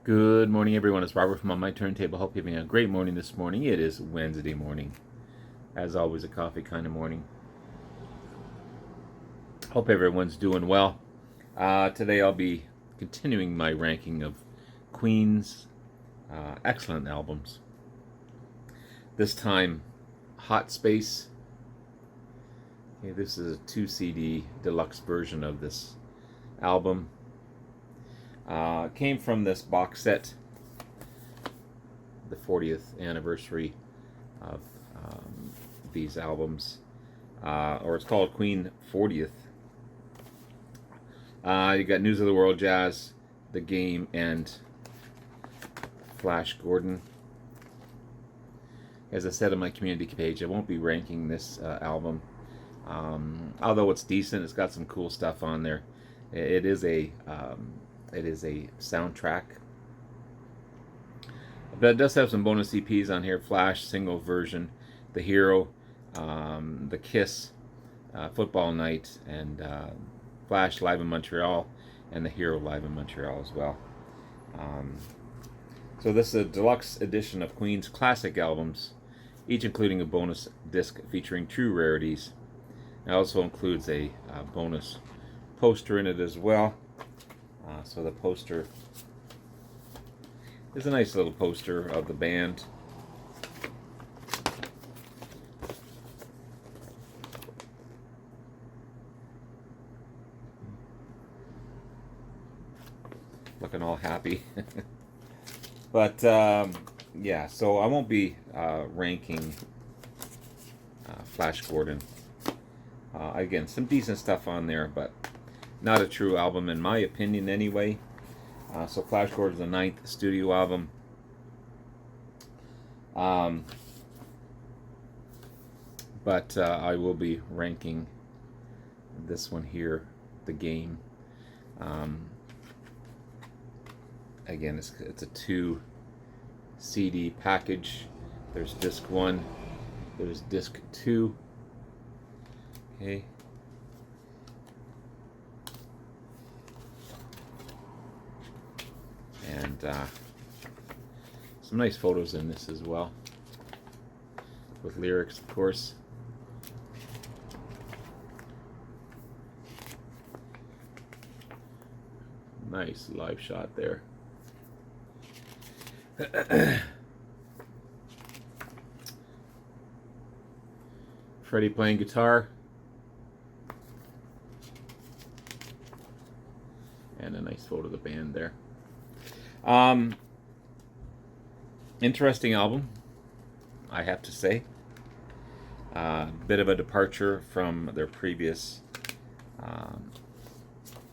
Good morning, everyone. It's Robert from On My Turntable. Hope you're having a great morning this morning. It is Wednesday morning. As always, a coffee kind of morning. Hope everyone's doing well. Today I'll be continuing my ranking of Queen's excellent albums. This time, Hot Space. Okay, this is a 2 CD deluxe version of this album. Came from this box set, the 40th anniversary of these albums, or it's called Queen 40th. You got News of the World, Jazz, The Game, and Flash Gordon. As I said on my community page, I won't be ranking this album, although it's decent. It's got some cool stuff on there. It is a soundtrack, but it does have some bonus EPs on here. Flash single version, The Hero, The Kiss, Football Night, and Flash live in Montreal, and The Hero live in Montreal as well. So this is a deluxe edition of Queen's classic albums, each including a bonus disc featuring true rarities. It also includes a bonus poster in it as well. So the poster is a nice little poster of the band. Looking all happy. But yeah, so I won't be ranking Flash Gordon. Again, some decent stuff on there, but not a true album in my opinion anyway. So Flash Gordon's the 9th studio album. But I will be ranking this one here, The Game. Again, it's a 2 CD package. There's disc 1, there's disc 2. Okay. And some nice photos in this as well, with lyrics, of course. Nice live shot there. Freddie playing guitar. And a nice photo of the band there. Interesting album, I have to say. Bit of a departure from their previous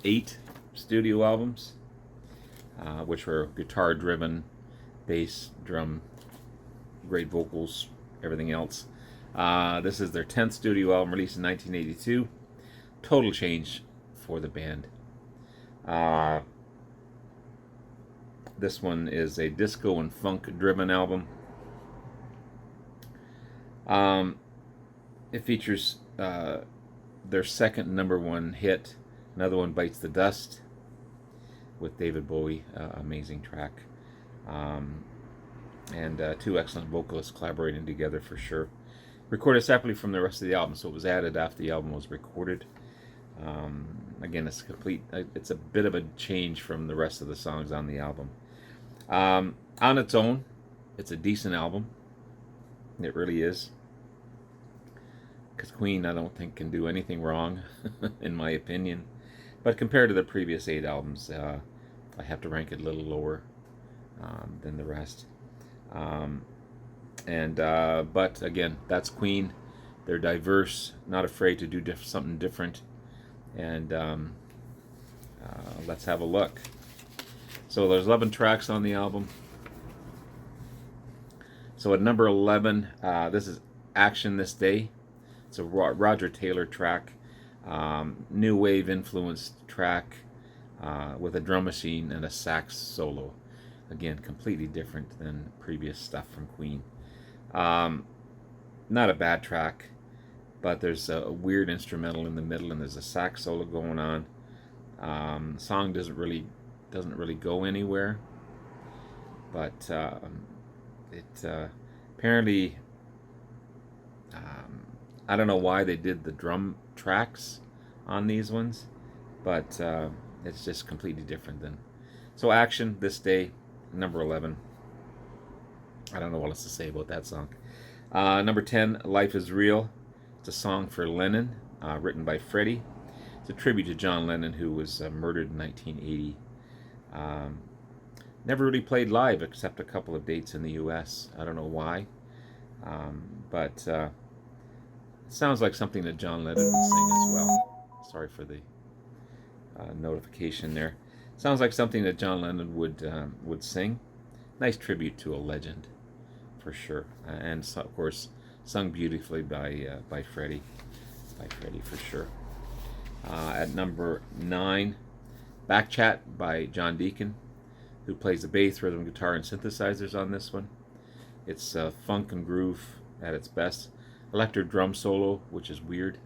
8 studio albums, which were guitar-driven, bass, drum, great vocals, everything else. This is their 10th studio album, released in 1982. Total change for the band. This one is a disco and funk-driven album. It features their second #1 hit, Another One Bites the Dust, with David Bowie, amazing track. And 2 excellent vocalists collaborating together for sure. Recorded separately from the rest of the album, so it was added after the album was recorded. Again, it's a bit of a change from the rest of the songs on the album. On its own, it's a decent album. It really is. Because Queen, I don't think, can do anything wrong, in my opinion. But compared to the previous 8 albums, I have to rank it a little lower than the rest. But again, that's Queen. They're diverse, not afraid to do something different. And let's have a look. So there's 11 tracks on the album. So at number 11, this is Action This Day. It's a Roger Taylor track, new wave influenced track, with a drum machine and a sax solo. Again, completely different than previous stuff from Queen. Not a bad track, but there's a weird instrumental in the middle, and there's a sax solo going on. The song doesn't really go anywhere. but it apparently, um, I don't know why they did the drum tracks on these ones, but it's just completely different than. So Action, This Day, number 11. I don't know what else to say about that song. Number 10, Life is Real. It's a song for Lennon, written by Freddie. It's a tribute to John Lennon, who was murdered in 1980. Um, Never really played live except a couple of dates in the U.S. I don't know why, but it sounds like something that John Lennon would sing as well. Sorry for the notification there. Sounds like something that John Lennon would sing. Nice tribute to a legend, for sure, and so, of course, sung beautifully by Freddie, for sure. At number 9, Back Chat by John Deacon, who plays the bass, rhythm guitar, and synthesizers on this one. It's funk and groove at its best. Electric drum solo, which is weird.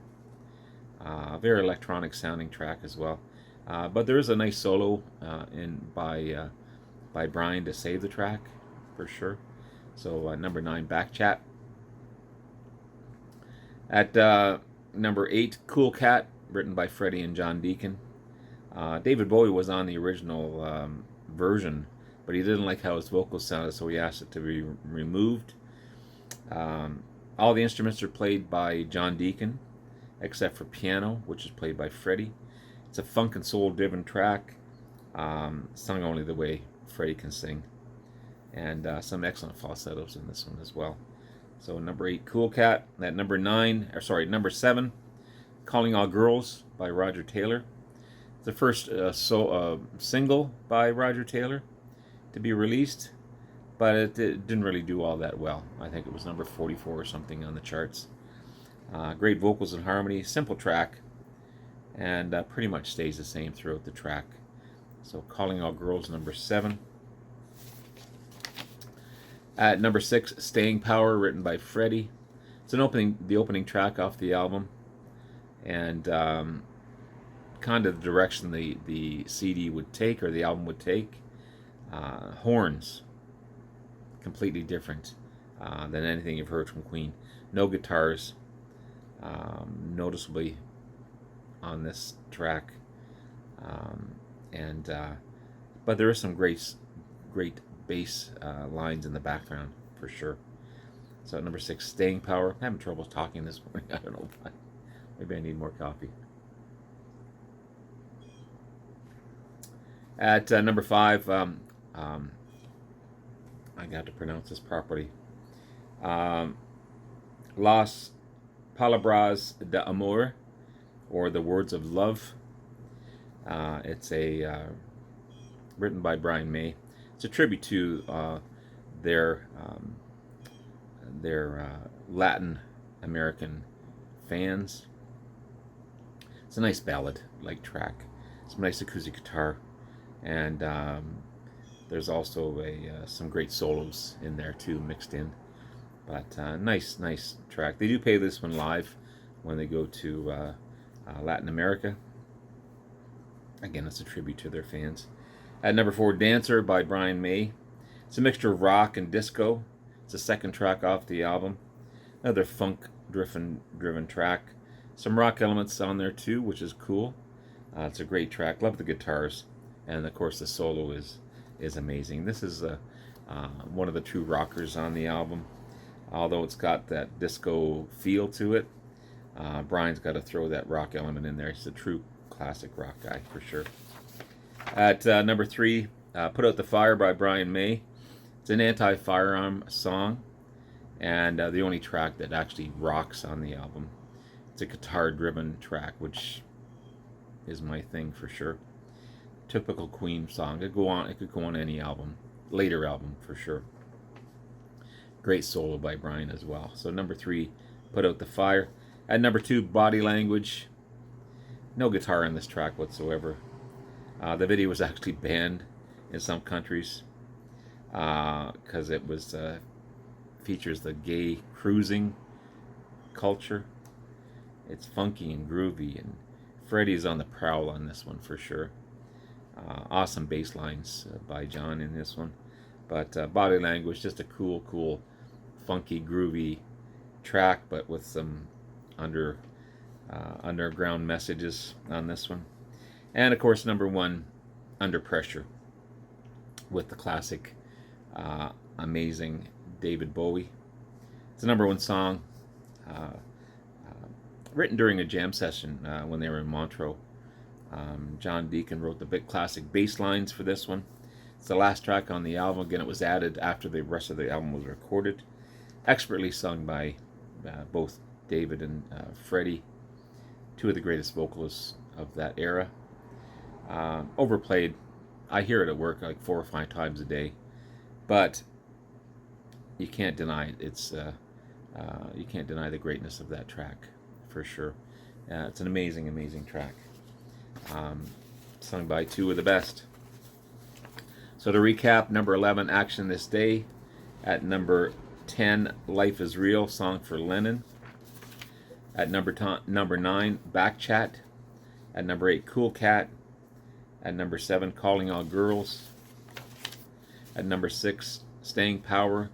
Very electronic sounding track as well. But there is a nice solo by Brian to save the track, for sure. So number 9, Back Chat. At number 8, Cool Cat, written by Freddie and John Deacon. David Bowie was on the original version, but he didn't like how his vocals sounded, so he asked it to be removed. All the instruments are played by John Deacon, except for piano, which is played by Freddie. It's a funk and soul driven track, sung only the way Freddie can sing, and some excellent falsettos in this one as well. So number 8, Cool Cat. At number 7, Calling All Girls by Roger Taylor. It's the first single by Roger Taylor to be released, but it didn't really do all that well. I think it was number 44 or something on the charts. Great vocals and harmony, simple track, and pretty much stays the same throughout the track. So Calling All Girls, number 7. At number 6, Staying Power, written by Freddie. It's the opening track off the album, and kind of the direction the CD would take, or the album would take. Horns, completely different than anything you've heard from Queen. No guitars, noticeably on this track, but there is some great bass lines in the background, for sure. So at number 6, Staying Power. I'm having trouble talking this morning. I don't know why. Maybe I need more coffee. At number 5, I got to pronounce this properly. Las Palabras de Amor, or The Words of Love. It's written by Brian May. It's a tribute to their Latin American fans. It's a nice ballad-like track. Some nice acoustic guitar, and there's also some great solos in there too, mixed in. But nice track. They do play this one live when they go to Latin America. Again, it's a tribute to their fans. At number 4, Dancer by Brian May. It's a mixture of rock and disco. It's the second track off the album. Another funk-driven track. Some rock elements on there too, which is cool. It's a great track. Love the guitars, and of course the solo is amazing. This is one of the true rockers on the album. Although it's got that disco feel to it, Brian's got to throw that rock element in there. He's a true classic rock guy, for sure. At number 3, Put Out the Fire by Brian May. It's an anti-firearm song, and the only track that actually rocks on the album. It's a guitar-driven track, which is my thing, for sure. Typical Queen song. It could go on any album, later album, for sure. Great solo by Brian as well. So number 3, Put Out the Fire. At number 2, Body Language. No guitar in this track whatsoever. The video was actually banned in some countries because it was features the gay cruising culture. It's funky and groovy, and Freddie's on the prowl on this one, for sure. Awesome bass lines by John in this one. But Body Language, just a cool, funky, groovy track, but with some underground messages on this one. And of course, number one, Under Pressure, with the classic, amazing David Bowie. It's a number one song, written during a jam session when they were in Montreux. John Deacon wrote the big classic bass lines for this one. It's the last track on the album. Again, it was added after the rest of the album was recorded. Expertly sung by both David and Freddie, two of the greatest vocalists of that era. Overplayed. I hear it at work like 4 or 5 times a day, but you can't deny it. You can't deny the greatness of that track, for sure. It's an amazing track, sung by two of the best. So to recap, number 11, Action This Day. At number 10, Life Is Real, song for Lennon. At number 9, Back Chat. At number 8, Cool Cat. At number 7, Calling All Girls. At number 6, Staying Power.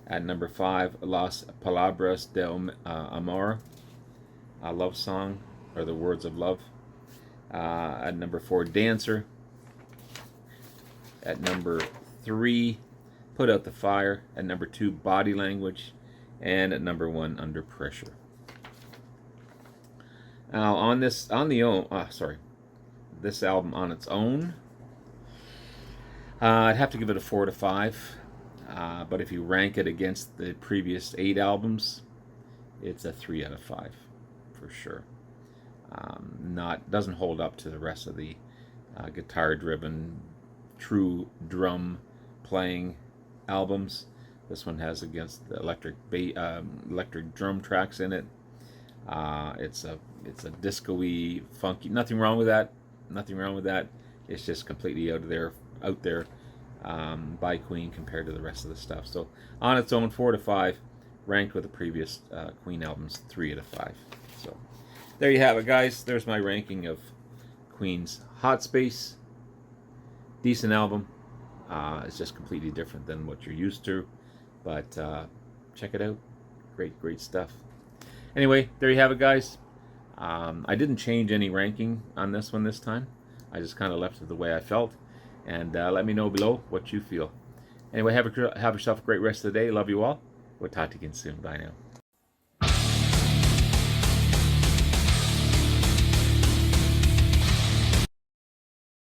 At number 5, Las Palabras de Amor, a love song, or the words of love. At number 4, Dancer. At number 3, Put Out the Fire. At number 2, Body Language. And at number 1, Under Pressure. Now this album on its own, I'd have to give it a 4 to 5. But if you rank it against the previous 8 albums, it's a 3 out of 5 for sure. Doesn't hold up to the rest of the guitar-driven, true drum playing albums. This one has against the electric drum tracks in it. It's a disco-y, funky. Nothing wrong with that. It's just completely out there. By Queen compared to the rest of the stuff. So on its own, 4 to 5, ranked with the previous Queen albums, 3 out of 5. So there you have it, guys. There's my ranking of Queen's Hot Space. Decent album. It's just completely different than what you're used to, but check it out. Great stuff. Anyway, there you have it, guys. I didn't change any ranking on this one this time. I just kind of left it the way I felt. And let me know below what you feel. Anyway, have yourself a great rest of the day. Love you all. We'll talk to you again soon. Bye now.